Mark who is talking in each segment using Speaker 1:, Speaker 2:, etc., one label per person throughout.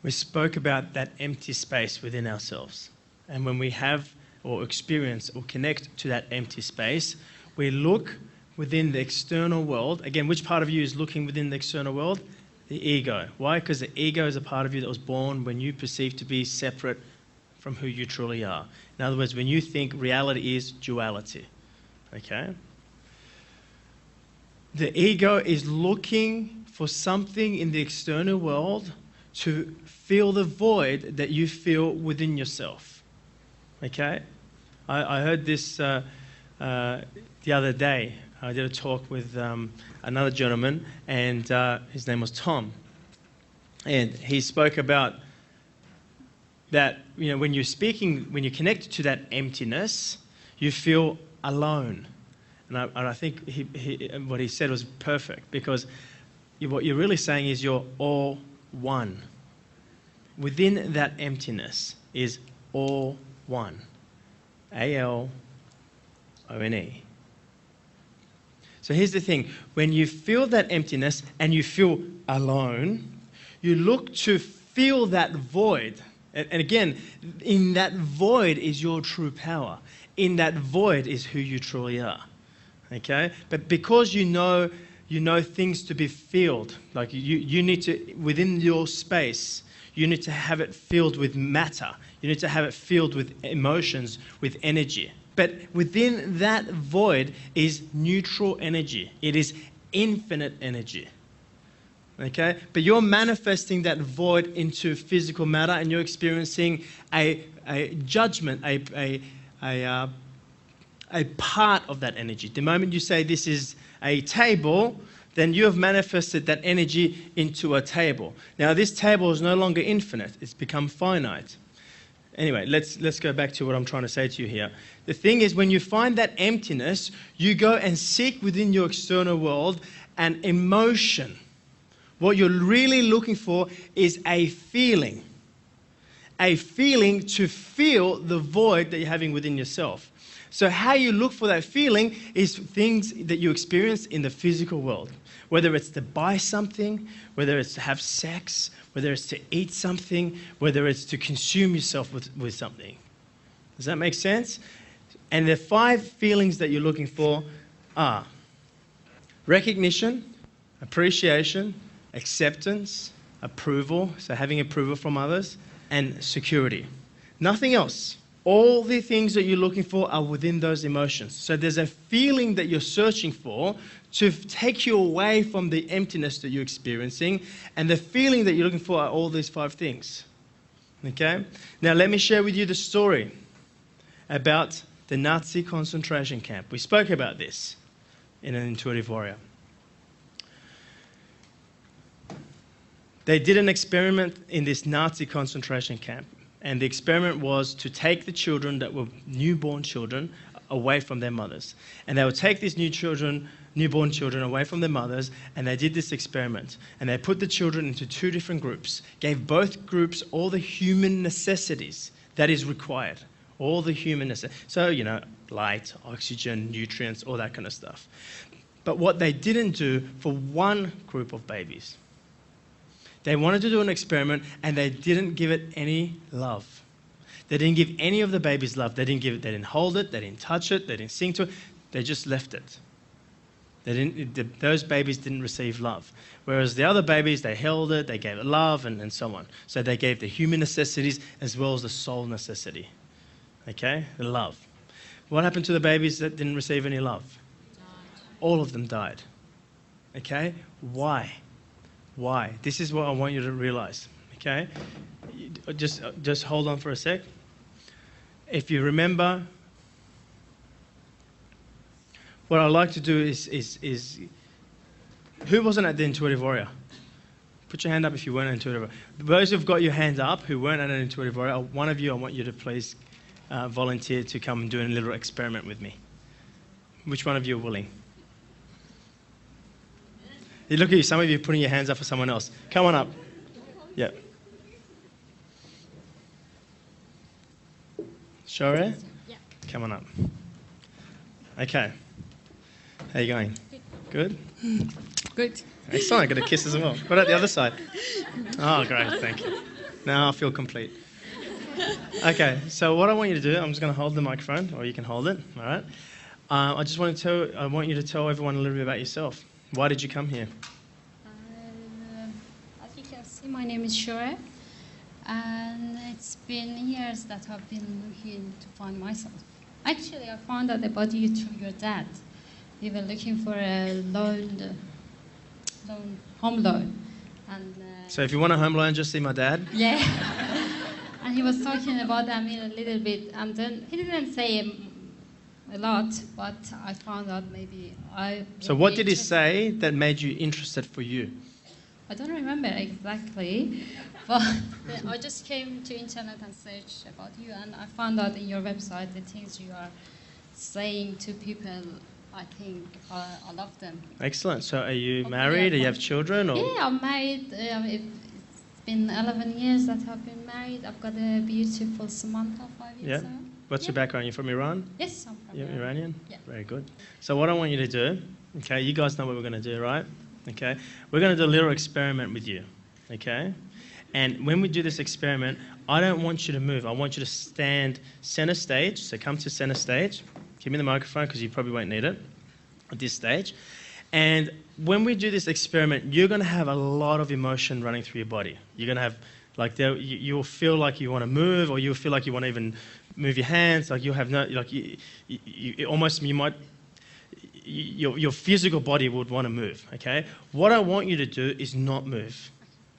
Speaker 1: we spoke about that empty space within ourselves. And when we have or experience or connect to that empty space, we look within the external world. Again, which part of you is looking within the external world? The ego. Why? Because the ego is a part of you that was born when you perceive to be separate from who you truly are. In other words, when you think reality is duality. Okay? The ego is looking for something in the external world to fill the void that you feel within yourself. Okay? I heard this the other day. I did a talk with another gentleman, and his name was Tom. And he spoke about that, you know, when you're speaking, when you connect to that emptiness, you feel alone. And I think what he said was perfect, because what you're really saying is you're all one. Within that emptiness is all one. ALONE. So here's the thing. When you feel that emptiness and you feel alone, you look to fill that void. And again, in that void is your true power. In that void is who you truly are. Okay? But because you know things to be filled, like you need to, within your space, you need to have it filled with matter. You need to have it filled with emotions, with energy. But within that void is neutral energy. It is infinite energy. Okay? But you're manifesting that void into physical matter, and you're experiencing a judgment, a part of that energy. The moment you say this is a table, then you have manifested that energy into a table. Now, this table is no longer infinite. It's become finite. Anyway, let's go back to what I'm trying to say to you here. The thing is, when you find that emptiness, you go and seek within your external world an emotion. What you're really looking for is a feeling to feel the void that you're having within yourself. So how you look for that feeling is things that you experience in the physical world. Whether it's to buy something, whether it's to have sex, whether it's to eat something, whether it's to consume yourself with something. Does that make sense? And the 5 feelings that you're looking for are recognition, appreciation, acceptance, approval, so having approval from others, and security. Nothing else. All the things that you're looking for are within those emotions. So there's a feeling that you're searching for to take you away from the emptiness that you're experiencing, and the feeling that you're looking for are all these 5 things. Okay? Now let me share with you the story about the Nazi concentration camp. We spoke about this in an Intuitive Warrior. They did an experiment in this Nazi concentration camp. And the experiment was to take the children that were newborn children away from their mothers. And they would take these newborn children away from their mothers, and they did this experiment. And they put the children into 2 different groups, gave both groups all the human necessities that is required. All the human necessities. So, you know, light, oxygen, nutrients, all that kind of stuff. But what they didn't do for one group of babies, they wanted to do an experiment, and they didn't give it any love. They didn't give any of the babies love. They didn't hold it, they didn't touch it, they didn't sing to it, they just left it. Those babies didn't receive love. Whereas the other babies, they held it, they gave it love, and so on. So they gave the human necessities as well as the soul necessity. Okay? The love. What happened to the babies that didn't receive any love? All of them died. Okay? Why? Why? This is what I want you to realize, okay? Just hold on for a sec. If you remember, what I like to do is who wasn't at the Intuitive Warrior? Put your hand up if you weren't at Intuitive Warrior. Those who've got your hands up who weren't at an Intuitive Warrior, one of you, I want you to please volunteer to come and do a little experiment with me. Which one of you are willing? Look at you, some of you are putting your hands up for someone else. Come on up. Yeah. Sure? Yeah. Come on up. Okay. How you going? Good?
Speaker 2: Good.
Speaker 1: Excellent. Got a kiss as well. What about the other side? Oh, great. Thank you. Now I feel complete. Okay, so what I want you to do, I'm just going to hold the microphone, or you can hold it, all right? I want you to tell everyone a little bit about yourself. Why did you come here?
Speaker 2: As you can see, my name is Shore, and it's been years that I've been looking to find myself. Actually, I found out about you through your dad. We were looking for a home loan. And,
Speaker 1: so if you want a home loan, just see my dad.
Speaker 2: Yeah. And he was talking about Amir a little bit, and then he didn't say a lot, but I found out maybe I...
Speaker 1: So what did he say that made you interested for you?
Speaker 2: I don't remember exactly, but I just came to internet and searched about you, and I found out in your website the things you are saying to people. I think I love them.
Speaker 1: Excellent. So are you married? Do you have children? Or?
Speaker 2: Yeah, I'm married. It's been 11 years that I've been married. I've got a beautiful Samantha, 5 years old.
Speaker 1: What's your background? You're from Iran?
Speaker 2: Yes, I'm from
Speaker 1: You're
Speaker 2: Iran.
Speaker 1: Iranian?
Speaker 2: Yeah.
Speaker 1: Very good. So what I want you to do, okay, you guys know what we're going to do, right? Okay, we're going to do a little experiment with you, okay? And when we do this experiment, I don't want you to move. I want you to stand center stage. So come to center stage. Give me the microphone because you probably won't need it at this stage. And when we do this experiment, you're going to have a lot of emotion running through your body. You're going to have, like, you'll feel like you want to move, or you'll feel like you want to even move your hands. Like you'll have no, like your physical body would want to move. Okay. What I want you to do is not move.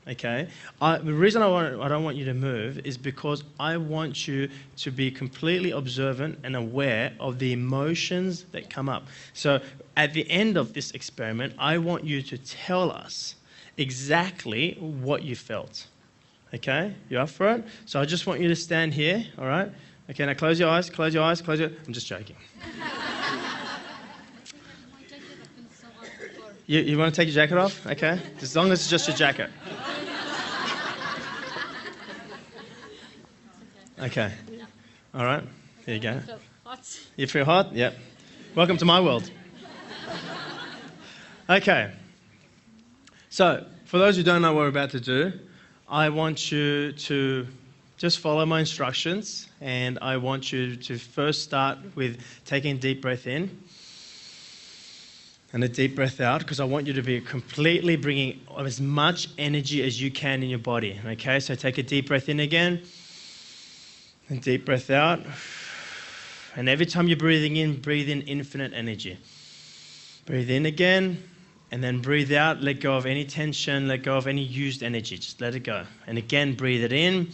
Speaker 1: Okay. The reason I don't want you to move is because I want you to be completely observant and aware of the emotions that come up. So at the end of this experiment, I want you to tell us exactly what you felt. Okay? You up for it? So I just want you to stand here, all right? Okay, now close your eyes, close your eyes, close your... I'm just joking. You want to take your jacket off? Okay? As long as it's just your jacket. Okay. All right. Here you go. You feel hot? Yep. Welcome to my world. Okay. So, for those who don't know what we're about to do, I want you to just follow my instructions, and I want you to first start with taking a deep breath in and a deep breath out, because I want you to be completely bringing as much energy as you can in your body. Okay, so take a deep breath in again, and deep breath out. And every time you're breathing in, breathe in infinite energy. Breathe in again, and then breathe out. Let go of any tension, let go of any used energy. Just let it go. And again, breathe it in,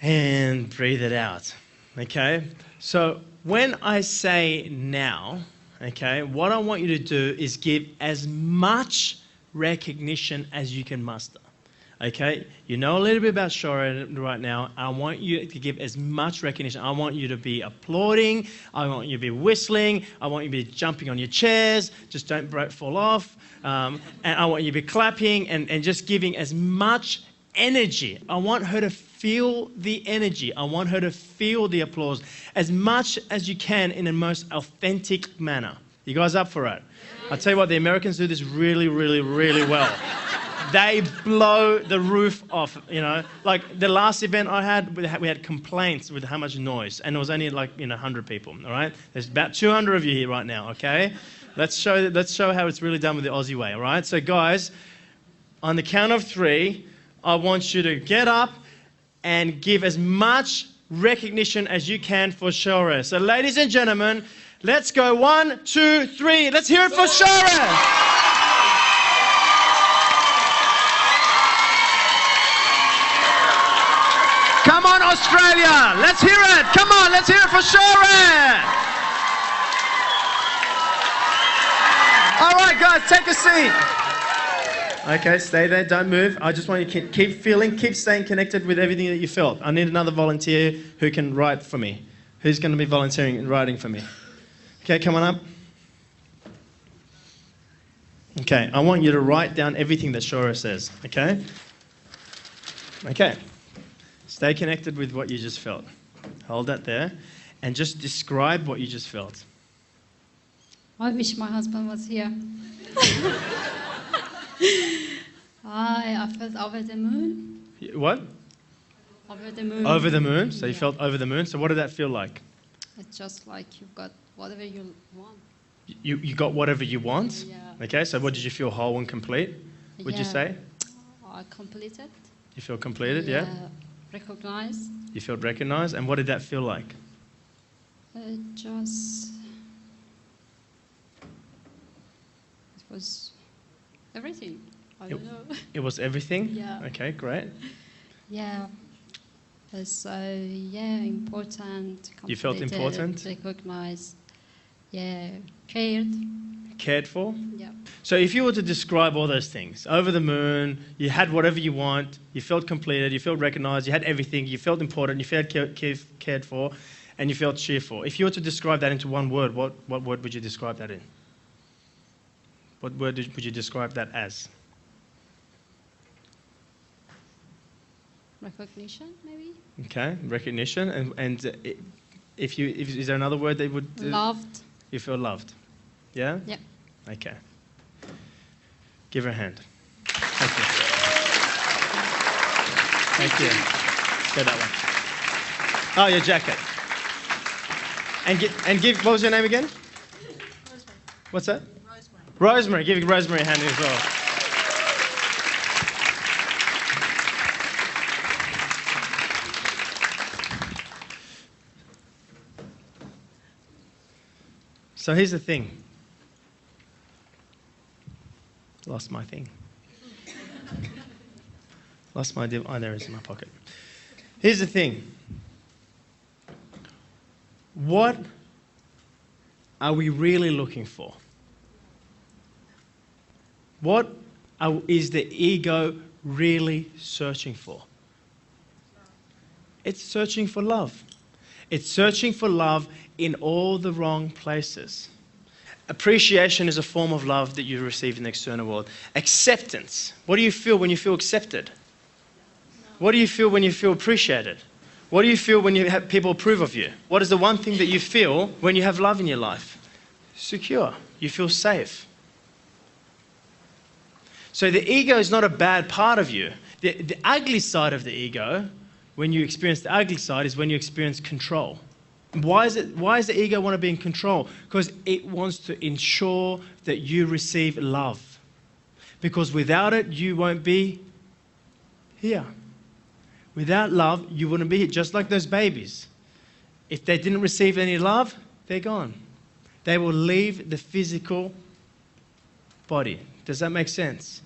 Speaker 1: and breathe it out. Okay? So when I say now, okay, what I want you to do is give as much recognition as you can muster. Okay, you know a little bit about Shora right now. I want you to give as much recognition. I want you to be applauding. I want you to be whistling. I want you to be jumping on your chairs. Just don't fall off. And I want you to be clapping and just giving as much energy. I want her to feel the energy. I want her to feel the applause as much as you can in the most authentic manner. You guys up for it? I'll tell you what, the Americans do this really, really, really well. They blow the roof off, you know. Like the last event I had, we had complaints with how much noise, and it was only like 100 people. All right, there's about 200 of you here right now. Okay, let's show how it's really done with the Aussie way. All right, so guys, on the count of 3, I want you to get up and give as much recognition as you can for Shora. So, ladies and gentlemen, let's go 1, 2, 3. Let's hear it for Shora. Come on, Australia! Let's hear it! Come on, let's hear it for Shora! All right, guys, take a seat. Okay, stay there, don't move. I just want you to keep feeling, keep staying connected with everything that you felt. I need another volunteer who can write for me. Who's going to be volunteering and writing for me? Okay, come on up. Okay, I want you to write down everything that Shora says, okay? Okay. Stay connected with what you just felt. Hold that there and just describe what you just felt.
Speaker 2: I wish my husband was here. I felt over the moon.
Speaker 1: What?
Speaker 2: Over the moon.
Speaker 1: Over the moon. So you
Speaker 2: Yeah.
Speaker 1: felt over the moon. So what did that feel like?
Speaker 2: It's just like you've got whatever you want.
Speaker 1: You got whatever you want?
Speaker 2: Yeah.
Speaker 1: Okay, so what did you feel whole and complete? Would you
Speaker 2: Yeah.
Speaker 1: say?
Speaker 2: I completed.
Speaker 1: You feel completed, yeah?
Speaker 2: Recognized.
Speaker 1: You felt recognized, and what did that feel like?
Speaker 2: Just. It was everything. I don't know.
Speaker 1: It was everything?
Speaker 2: Yeah.
Speaker 1: Okay, great.
Speaker 2: Yeah. So, important.
Speaker 1: You felt
Speaker 2: completed,
Speaker 1: important?
Speaker 2: Recognized. Yeah. Cared.
Speaker 1: Cared for?
Speaker 2: Yeah.
Speaker 1: So if you were to describe all those things, over the moon, you had whatever you want, you felt completed, you felt recognized, you had everything, you felt important, you felt cared for, and you felt cheerful. If you were to describe that into one word, what word would you describe that in? What word would you describe that as?
Speaker 2: Recognition, maybe?
Speaker 1: Okay, recognition. And is there another word that would...
Speaker 2: Loved.
Speaker 1: You feel loved? Yeah?
Speaker 2: Yeah.
Speaker 1: Okay. Give her a hand. Thank you. Thank you. Go that way. Oh, your jacket. And give, what was your name again?
Speaker 3: Rosemary.
Speaker 1: What's that?
Speaker 3: Rosemary.
Speaker 1: Rosemary. Give Rosemary a hand as well. So here's the thing. Lost my thing. Lost my... Oh, there it is in my pocket. Here's the thing. What are we really looking for? What is the ego really searching for? It's searching for love. It's searching for love in all the wrong places. Appreciation is a form of love that you receive in the external world. Acceptance. What do you feel when you feel accepted? What do you feel when you feel appreciated? What do you feel when you have people approve of you? What is the one thing that you feel when you have love in your life? Secure. You feel safe. So the ego is not a bad part of you. The ugly side of the ego, when you experience the ugly side, is when you experience control. Why does the ego want to be in control? Because it wants to ensure that you receive love. Because without it, you won't be here. Without love, you wouldn't be here. Just like those babies. If they didn't receive any love, they're gone. They will leave the physical body. Does that make sense?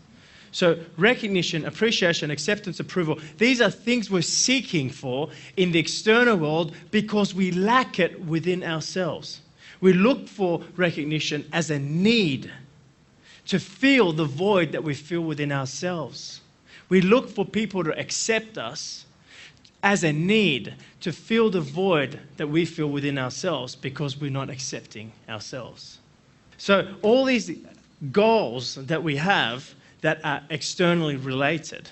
Speaker 1: So recognition, appreciation, acceptance, approval, these are things we're seeking for in the external world because we lack it within ourselves. We look for recognition as a need to fill the void that we feel within ourselves. We look for people to accept us as a need to fill the void that we feel within ourselves because we're not accepting ourselves. So all these goals that we have that are externally related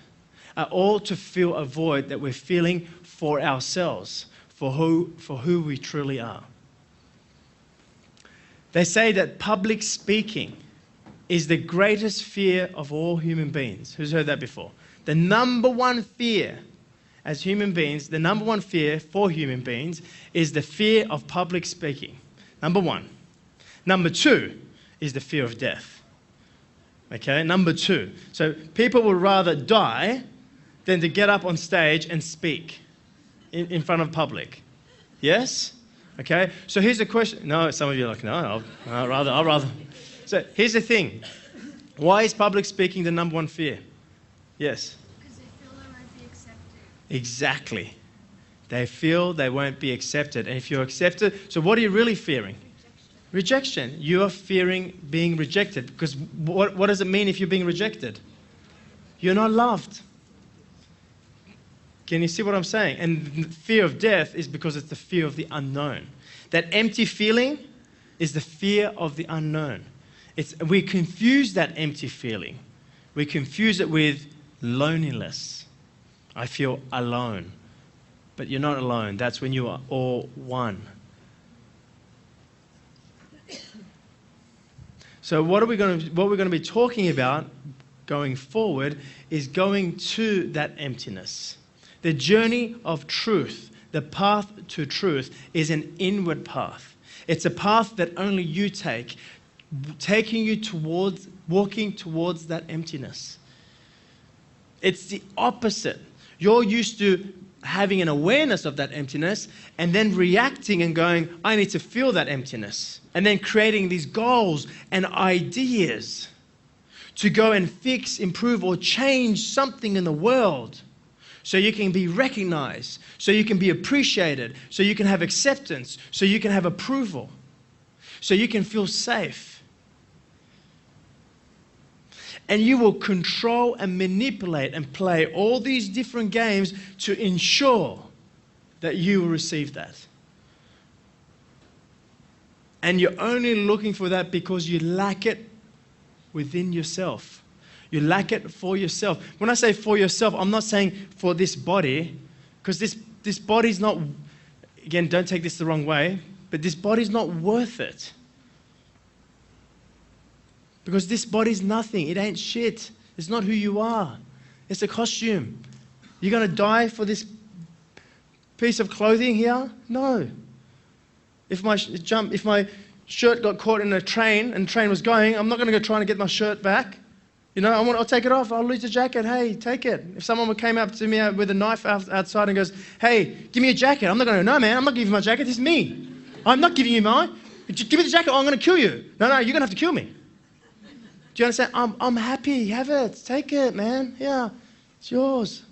Speaker 1: are all to fill a void that we're feeling for ourselves, for who we truly are. They say that public speaking is the greatest fear of all human beings. Who's heard that before? The number one fear as human beings, the number one fear for human beings is the fear of public speaking. Number one. Number two is the fear of death. Okay, number two. So people would rather die than to get up on stage and speak in front of public. Yes? Okay, so here's the question. No, some of you are like, no, I'll rather. So here's the thing. Why is public speaking the number one fear? Yes?
Speaker 3: Because they feel they won't be accepted.
Speaker 1: Exactly. They feel they won't be accepted. And if you're accepted, so what are you really fearing? Rejection. You are fearing being rejected. Because what does it mean if you're being rejected? You're not loved. Can you see what I'm saying? And fear of death is because it's the fear of the unknown. That empty feeling is the fear of the unknown. We confuse that empty feeling. We confuse it with loneliness. I feel alone. But you're not alone. That's when you are all one. So what we're going to be talking about going forward is going to that emptiness. The journey of truth, the path to truth, is an inward path. It's a path that only you take, taking you towards, walking towards that emptiness. It's the opposite. You're used to having an awareness of that emptiness and then reacting and going, I need to feel that emptiness. And then creating these goals and ideas to go and fix, improve, or change something in the world so you can be recognized, so you can be appreciated, so you can have acceptance, so you can have approval, so you can feel safe. And you will control and manipulate and play all these different games to ensure that you will receive that. And you're only looking for that because you lack it within yourself. You lack it for yourself. When I say for yourself, I'm not saying for this body, because this body's not, again, don't take this the wrong way, but this body's not worth it. Because this body's nothing. It ain't shit. It's not who you are. It's a costume. You're going to die for this piece of clothing here? No. If my shirt got caught in a train and the train was going, I'm not going to go trying to get my shirt back. You know, I'll take it off. I'll lose the jacket. Hey, take it. If someone came up to me with a knife outside and goes, hey, give me a jacket. I'm not going to go, no, man, I'm not giving you my jacket. It's me. I'm not giving you mine. Give me the jacket or I'm going to kill you. No, you're going to have to kill me. Do you understand? I'm happy. Have it. Take it, man. Yeah, it's yours.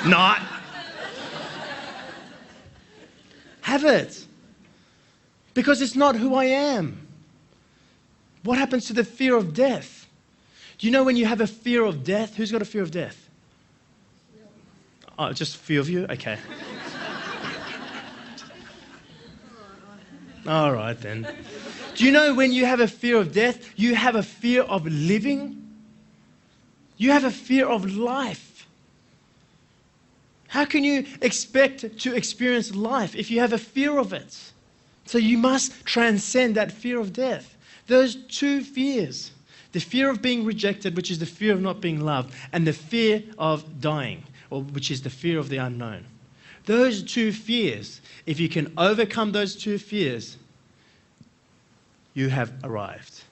Speaker 1: Not. Have it. Because it's not who I am. What happens to the fear of death? Do you know when you have a fear of death? Who's got a fear of death? Oh, just a few of you? Okay. All right then. Do you know when you have a fear of death, you have a fear of living? You have a fear of life. How can you expect to experience life if you have a fear of it? So you must transcend that fear of death. Those two fears, the fear of being rejected, which is the fear of not being loved, and the fear of dying, which is the fear of the unknown. Those two fears, if you can overcome those two fears, you have arrived.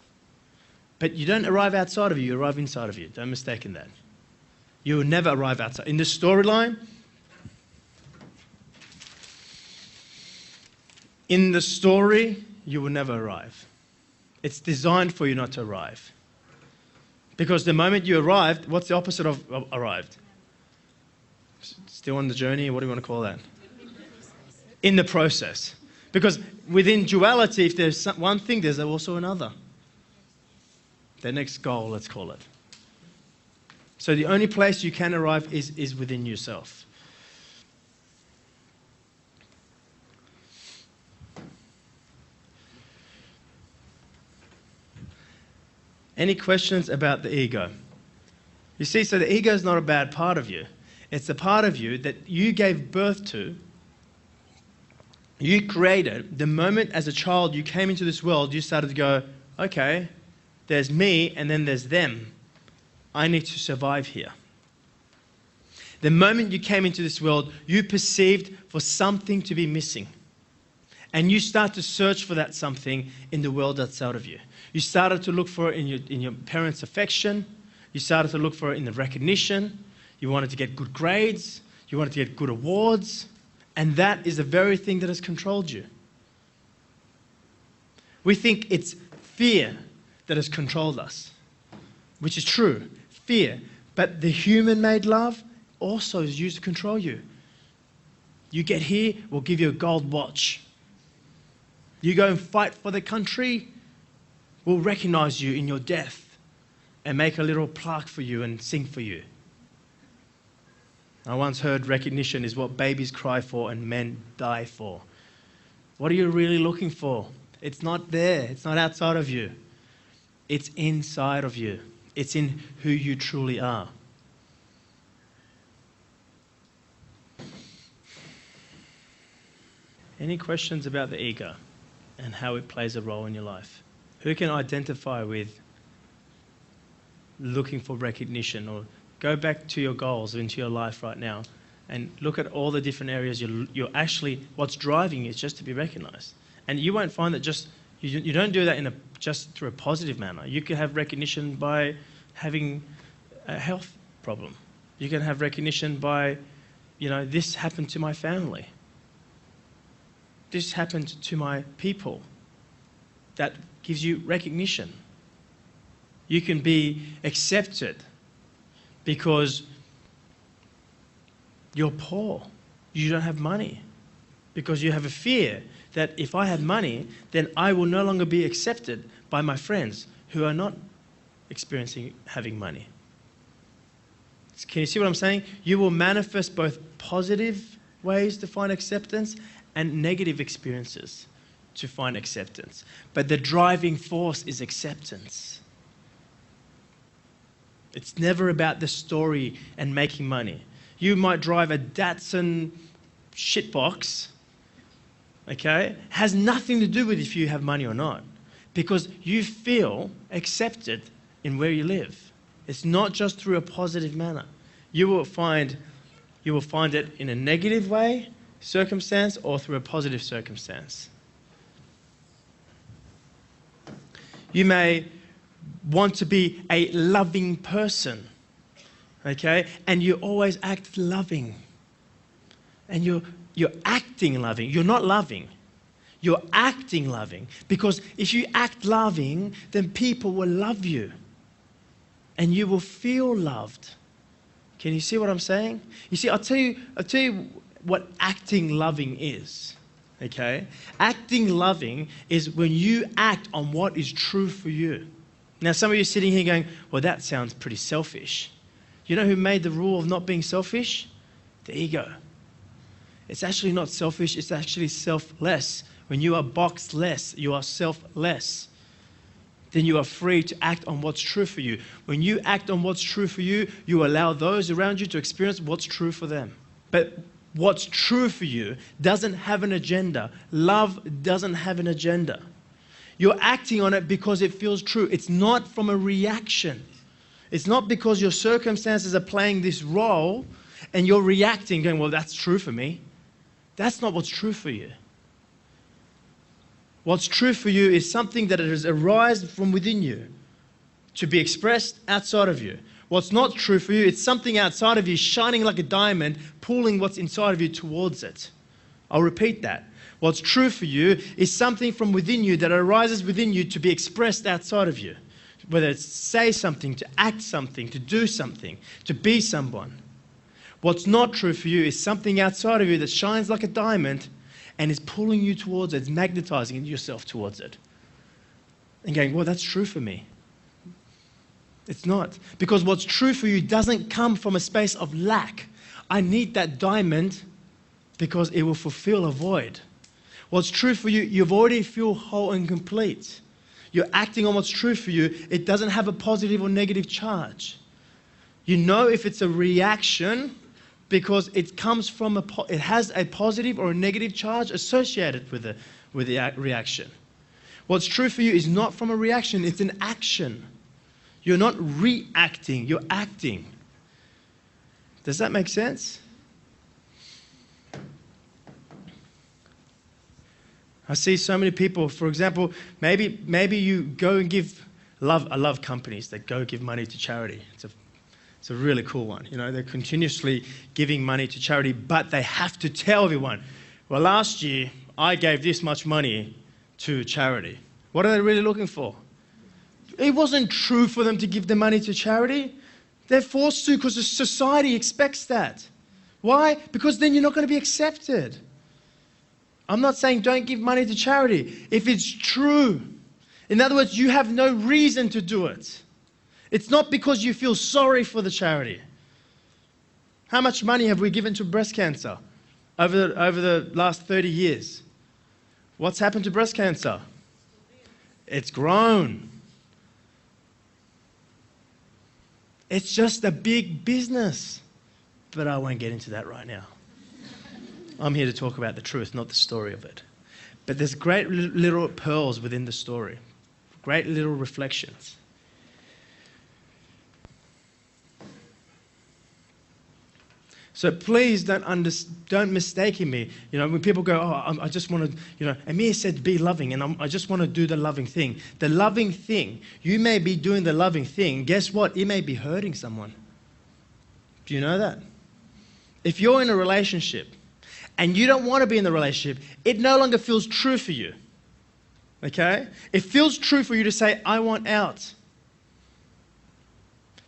Speaker 1: But you don't arrive outside of you arrive inside of you. Don't mistake in that. You will never arrive outside. In this storyline, in the story, you will never arrive. It's designed for you not to arrive. Because the moment you arrived, what's the opposite of arrived? Still on the journey? What do you want to call that? In the process. Because within duality, if there's one thing, there's also another. The next goal, let's call it. So the only place you can arrive is within yourself. Any questions about the ego? You see, so the ego is not a bad part of you. It's a part of you that you gave birth to. You created. The moment as a child you came into this world, you started to go, okay, there's me and then there's them. I need to survive here. The moment you came into this world, you perceived for something to be missing. And you start to search for that something in the world outside of you. You started to look for it in your parents' affection. You started to look for it in the recognition. You wanted to get good grades. You wanted to get good awards. And that is the very thing that has controlled you. We think it's fear that has controlled us, which is true, fear. But the human-made love also is used to control you. You get here, we'll give you a gold watch. You go and fight for the country, we'll recognize you in your death and make a little plaque for you and sing for you. I once heard recognition is what babies cry for and men die for. What are you really looking for? It's not there. It's not outside of you. It's inside of you. It's in who you truly are. Any questions about the ego and how it plays a role in your life? Who can identify with looking for recognition, or go back to your goals into your life right now and look at all the different areas you're actually, what's driving you is just to be recognized. And you won't find that just, you don't do that just through a positive manner. You can have recognition by having a health problem. You can have recognition by, this happened to my family. This happened to my people. That gives you recognition. You can be accepted because you're poor. You don't have money. Because you have a fear that if I have money, then I will no longer be accepted by my friends who are not experiencing having money. Can you see what I'm saying? You will manifest both positive ways to find acceptance and negative experiences to find acceptance. But the driving force is acceptance. It's never about the story and making money. You might drive a Datsun shitbox, okay? Has nothing to do with if you have money or not, because you feel accepted in where you live. It's not just through a positive manner. You will find it in a negative way, circumstance, or through a positive circumstance. You may want to be a loving person, okay? And you always act loving. And you're acting loving. You're not loving. You're acting loving. Because if you act loving, then people will love you. And you will feel loved. Can you see what I'm saying? You see, I'll tell you what acting loving is. Okay? Acting loving is when you act on what is true for you. Now, some of you are sitting here going, well, that sounds pretty selfish. You know who made the rule of not being selfish? The ego. It's actually not selfish, it's actually selfless. When you are boxless, you are selfless. Then you are free to act on what's true for you. When you act on what's true for you, you allow those around you to experience what's true for them. But what's true for you doesn't have an agenda. Love doesn't have an agenda. You're acting on it because it feels true. It's not from a reaction. It's not because your circumstances are playing this role and you're reacting, going, well, that's true for me. That's not what's true for you. What's true for you is something that has arisen from within you to be expressed outside of you. What's not true for you, it's something outside of you shining like a diamond, pulling what's inside of you towards it. I'll repeat that. What's true for you is something from within you that arises within you to be expressed outside of you. Whether it's say something, to act something, to do something, to be someone. What's not true for you is something outside of you that shines like a diamond and is pulling you towards it, it's magnetizing yourself towards it. And going, well, that's true for me. It's not. Because what's true for you doesn't come from a space of lack. I need that diamond because it will fulfill a void. What's true for you, you've already feel whole and complete. You're acting on what's true for you. It doesn't have a positive or negative charge. You know if it's a reaction because it comes from it has a positive or a negative charge associated with the reaction. What's true for you is not from a reaction, it's an action. You're not reacting, you're acting. Does that make sense? I see so many people, for example, maybe you go and give love. I love companies that go give money to charity. It's a really cool one. You know, they're continuously giving money to charity, but they have to tell everyone, well, last year I gave this much money to charity. What are they really looking for? It wasn't true for them to give the money to charity. They're forced to because the society expects that. Why? Because then you're not going to be accepted. I'm not saying don't give money to charity if it's true. In other words, you have no reason to do it. It's not because you feel sorry for the charity. How much money have we given to breast cancer over the last 30 years? What's happened to breast cancer? It's grown. It's just a big business. But I won't get into that right now. I'm here to talk about the truth, not the story of it. But there's great little pearls within the story. Great little reflections. So please don't mistake me. You know, when people go, oh, I just want to, you know, Amir said be loving, and I just want to do the loving thing. The loving thing, you may be doing the loving thing. Guess what? It may be hurting someone. Do you know that? If you're in a relationship and you don't want to be in the relationship, it no longer feels true for you. Okay? It feels true for you to say, I want out.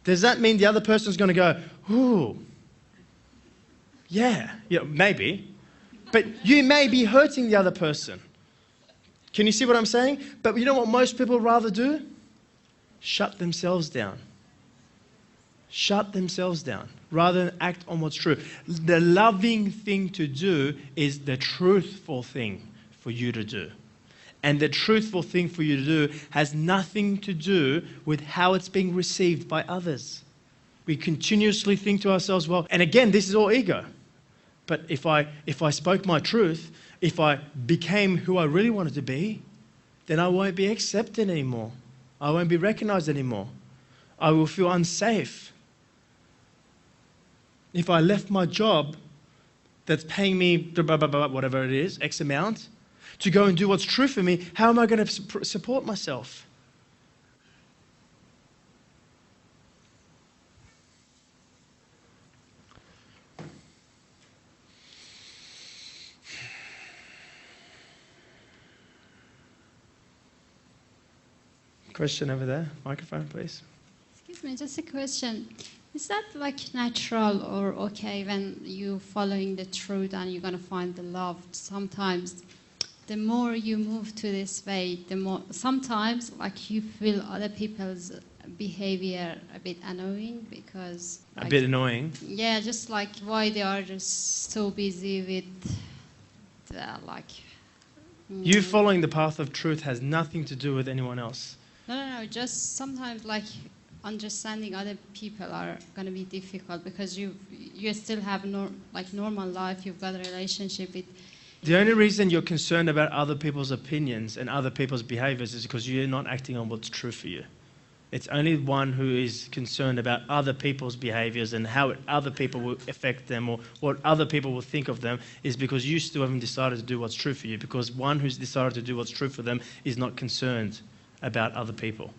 Speaker 1: Does that mean the other person's going to go, ooh, yeah, maybe. But you may be hurting the other person. Can you see what I'm saying? But you know what most people rather do? Shut themselves down. Shut themselves down rather than act on what's true. The loving thing to do is the truthful thing for you to do. And the truthful thing for you to do has nothing to do with how it's being received by others. We continuously think to ourselves, well, and again, this is all ego. But if I spoke my truth, if I became who I really wanted to be, then I won't be accepted anymore. I won't be recognized anymore. I will feel unsafe. If I left my job that's paying me whatever it is, X amount, to go and do what's true for me, how am I going to support myself? Question over there. Microphone, please.
Speaker 2: Excuse me, just a question. Is that like natural or okay when you following the truth and you're going to find the love? Sometimes the more you move to this way, the more sometimes like you feel other people's behavior a bit annoying because
Speaker 1: a bit annoying.
Speaker 2: Yeah, just like why they are just so busy with like.
Speaker 1: You following the path of truth has nothing to do with anyone else.
Speaker 2: No. Just sometimes like understanding other people are going to be difficult because you still have normal life. You've got a relationship with.
Speaker 1: The only reason you're concerned about other people's opinions and other people's behaviors is because you're not acting on what's true for you. It's only one who is concerned about other people's behaviors and how other people will affect them or what other people will think of them is because you still haven't decided to do what's true for you, because one who's decided to do what's true for them is not concerned about other people.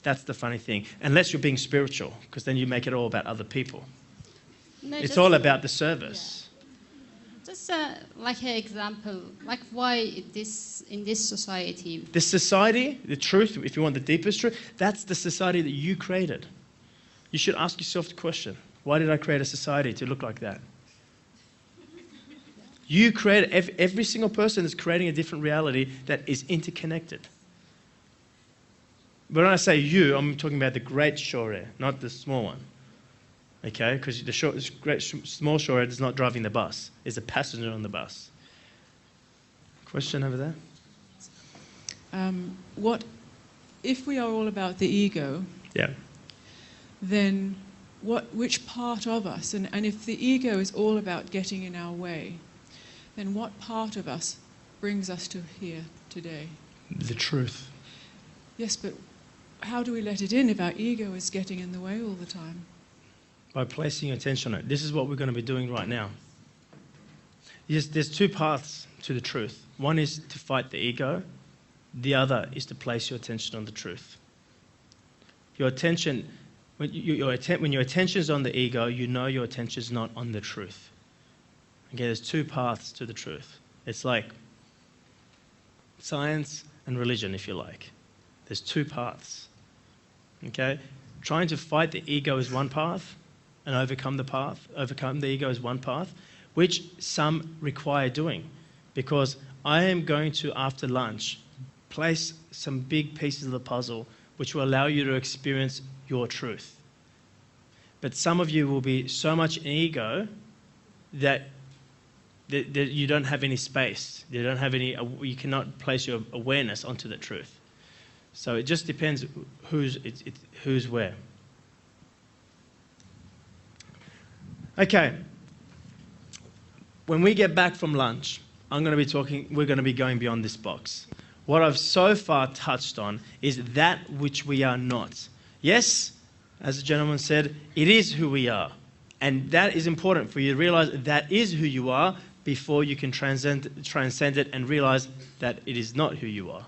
Speaker 1: That's the funny thing. Unless you're being spiritual, because then you make it all about other people.
Speaker 2: No,
Speaker 1: it's all about the service.
Speaker 2: Yeah. Just like an example, like why in this society?
Speaker 1: This society, the truth, if you want the deepest truth, that's the society that you created. You should ask yourself the question, why did I create a society to look like that? You created, every single person is creating a different reality that is interconnected. When I say you, I'm talking about the great Shore, not the small one. Okay, because the small Shore is not driving the bus; it's a passenger on the bus. Question over there.
Speaker 4: What if we are all about the ego?
Speaker 1: Yeah.
Speaker 4: Then, which part of us? And if the ego is all about getting in our way, then what part of us brings us to here today?
Speaker 1: The truth.
Speaker 4: Yes, but how do we let it in if our ego is getting in the way all the time?
Speaker 1: By placing your attention on it. This is what we're going to be doing right now. Yes, there's two paths to the truth. One is to fight the ego. The other is to place your attention on the truth. Your attention, when your attention is on the ego, you know your attention is not on the truth. Okay, there's two paths to the truth. It's like science and religion, if you like. There's two paths. Okay? Trying to fight the ego is one path, and overcome the ego is one path, which some require doing. Because I am going to, after lunch, place some big pieces of the puzzle which will allow you to experience your truth. But some of you will be so much in ego that you don't have any space. You cannot place your awareness onto the truth. So it just depends who's where. Okay. When we get back from lunch, we're going to be going beyond this box. What I've so far touched on is that which we are not. Yes, as the gentleman said, it is who we are. And that is important for you to realize that is who you are before you can transcend it and realize that it is not who you are.